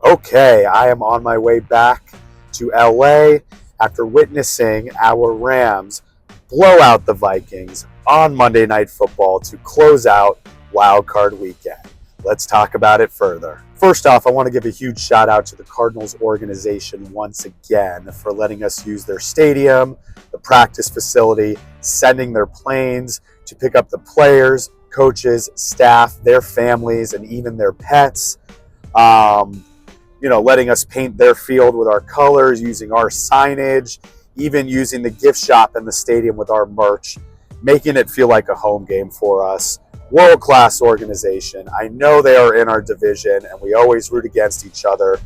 Okay, I am on my way back to LA after witnessing our Rams blow out the Vikings on Monday Night Football to close out Wildcard Weekend. Let's talk about it further. First off, I want to give a huge shout out to the Cardinals organization once again for letting us use their stadium, the practice facility, sending their planes to pick up the players, coaches, staff, their families, and even their pets. Letting us paint their field with our colors, using our signage, even using the gift shop in the stadium with our merch, making it feel like a home game for us. World-class organization. I know they are in our division and we always root against each other,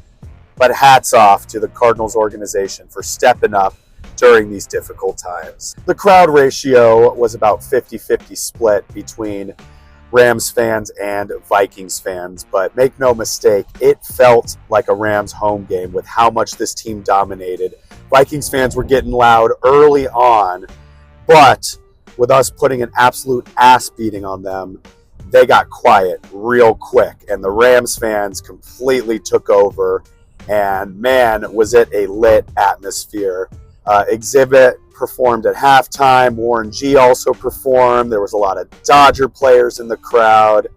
but hats off to the Cardinals organization for stepping up during these difficult times. The crowd ratio was about 50-50 split between Rams fans and Vikings fans, but make no mistake, it felt like a Rams home game with how much this team dominated. Vikings fans were getting loud early on, but with us putting an absolute ass beating on them, they got quiet real quick, and the Rams fans completely took over, and man, was it a lit atmosphere. Exhibit performed at halftime. Warren G also performed. There was a lot of Dodger players in the crowd.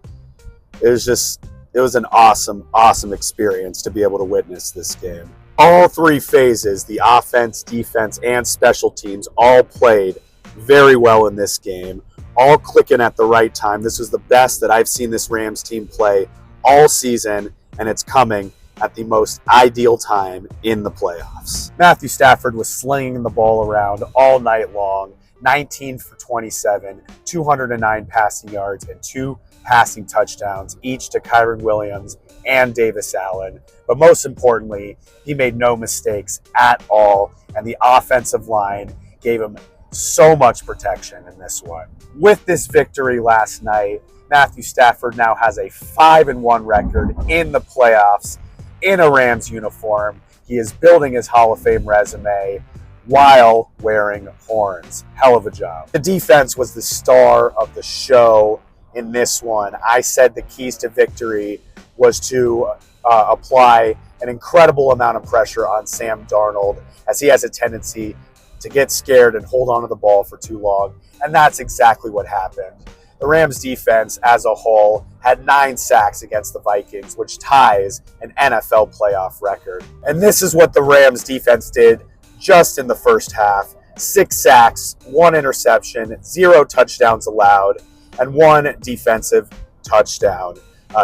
It was an awesome experience to be able to witness this game. All three phases, the offense, defense, and special teams, all played very well in this game, all clicking at the right time. This was the best that I've seen this Rams team play all season, and it's coming at the most ideal time in the playoffs. Matthew Stafford was slinging the ball around all night long, 19 for 27, 209 passing yards, and 2 passing touchdowns, each to Kyren Williams and Davis Allen. But most importantly, he made no mistakes at all, and the offensive line gave him so much protection in this one. With this victory last night, Matthew Stafford now has a 5-1 record in the playoffs in a Rams uniform. He is building his Hall of Fame resume while wearing horns. Hell of a job. The defense was the star of the show in this one. I said the keys to victory was to apply an incredible amount of pressure on Sam Darnold, as he has a tendency to get scared and hold on to the ball for too long, and that's exactly what happened. The Rams defense as a whole had 9 sacks against the Vikings, which ties an NFL playoff record. And this is what the Rams defense did just in the first half. 6 sacks, 1 interception, 0 touchdowns allowed, and 1 defensive touchdown.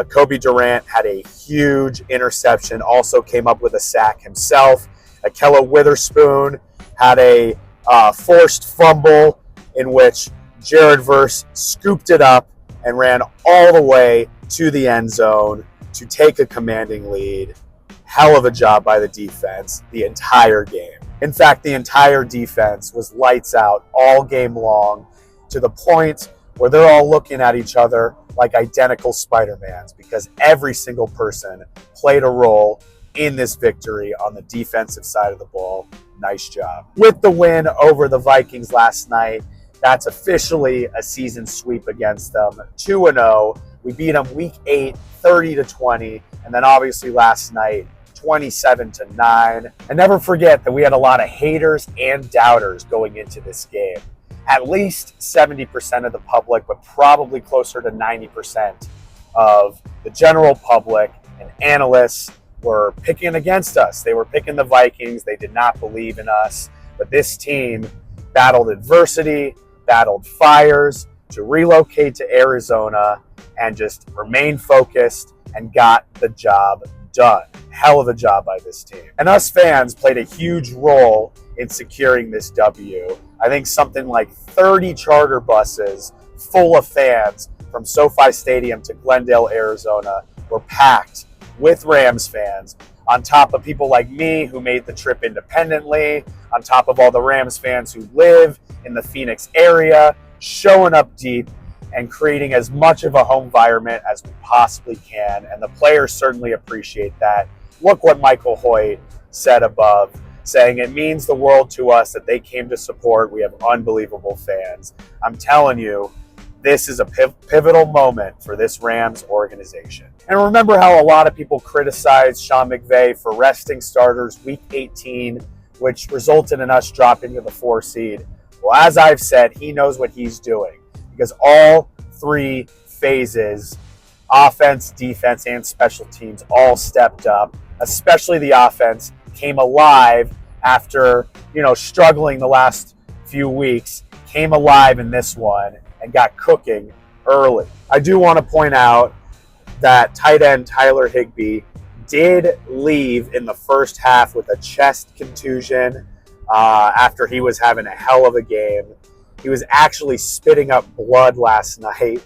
Kobe Durant had a huge interception, also came up with a sack himself. Ahkello Witherspoon had a forced fumble in which Jared Verse scooped it up and ran all the way to the end zone to take a commanding lead. Hell of a job by the defense the entire game. In fact, the entire defense was lights out all game long, to the point where they're all looking at each other like identical Spider-Mans, because every single person played a role in this victory on the defensive side of the ball. Nice job. With the win over the Vikings last night, that's officially a season sweep against them. 2-0. We beat them week 8, 30-20, and then obviously last night, 27-9. And never forget that we had a lot of haters and doubters going into this game. At least 70% of the public, but probably closer to 90% of the general public and analysts were picking against us. They were picking the Vikings. They did not believe in us. But this team battled adversity, battled fires to relocate to Arizona and just remain focused and got the job done. Hell of a job by this team. And us fans played a huge role in securing this W. I think something like 30 charter buses full of fans from SoFi Stadium to Glendale, Arizona were packed with Rams fans, on top of people like me who made the trip independently, on top of all the Rams fans who live in the Phoenix area, showing up deep and creating as much of a home environment as we possibly can. And the players certainly appreciate that. Look what Michael Hoyt said above, saying it means the world to us that they came to support. We have unbelievable fans. I'm telling you, this is a pivotal moment for this Rams organization. And remember how a lot of people criticized Sean McVay for resting starters week 18, which resulted in us dropping to the 4 seed. Well, as I've said, he knows what he's doing because all 3 phases, offense, defense, and special teams, all stepped up. Especially the offense came alive after, struggling the last few weeks, came alive in this one and got cooking early. I do want to point out that tight end Tyler Higbee did leave in the first half with a chest contusion after he was having a hell of a game. He was actually spitting up blood last night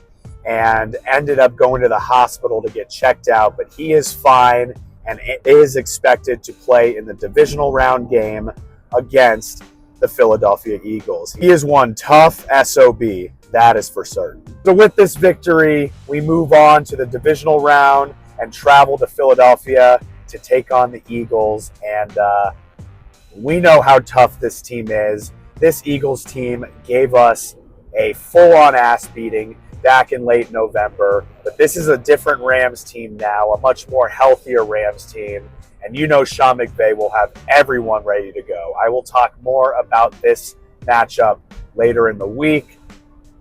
and ended up going to the hospital to get checked out, but he is fine and is expected to play in the divisional round game against the Philadelphia Eagles. He is one tough SOB, that is for certain. So with this victory, we move on to the divisional round and travel to Philadelphia to take on the Eagles. And we know how tough this team is. This Eagles team gave us a full-on ass beating back in late November, but this is a different Rams team now, a much more healthier Rams team, and Sean McVay will have everyone ready to go. I will talk more about this matchup later in the week,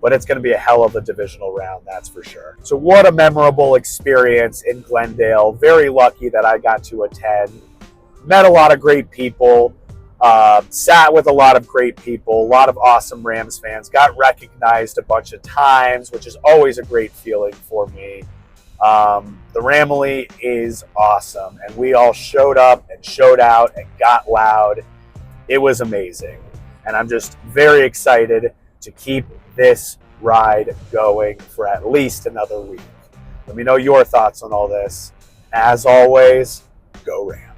but it's going to be a hell of a divisional round, that's for sure. So what a memorable experience in Glendale. Very lucky that I got to attend. Met a lot of great people. Sat with a lot of great people, a lot of awesome Rams fans, got recognized a bunch of times, which is always a great feeling for me. The Ramily is awesome, and we all showed up and showed out and got loud. It was amazing, and I'm just very excited to keep this ride going for at least another week. Let me know your thoughts on all this. As always, go Rams.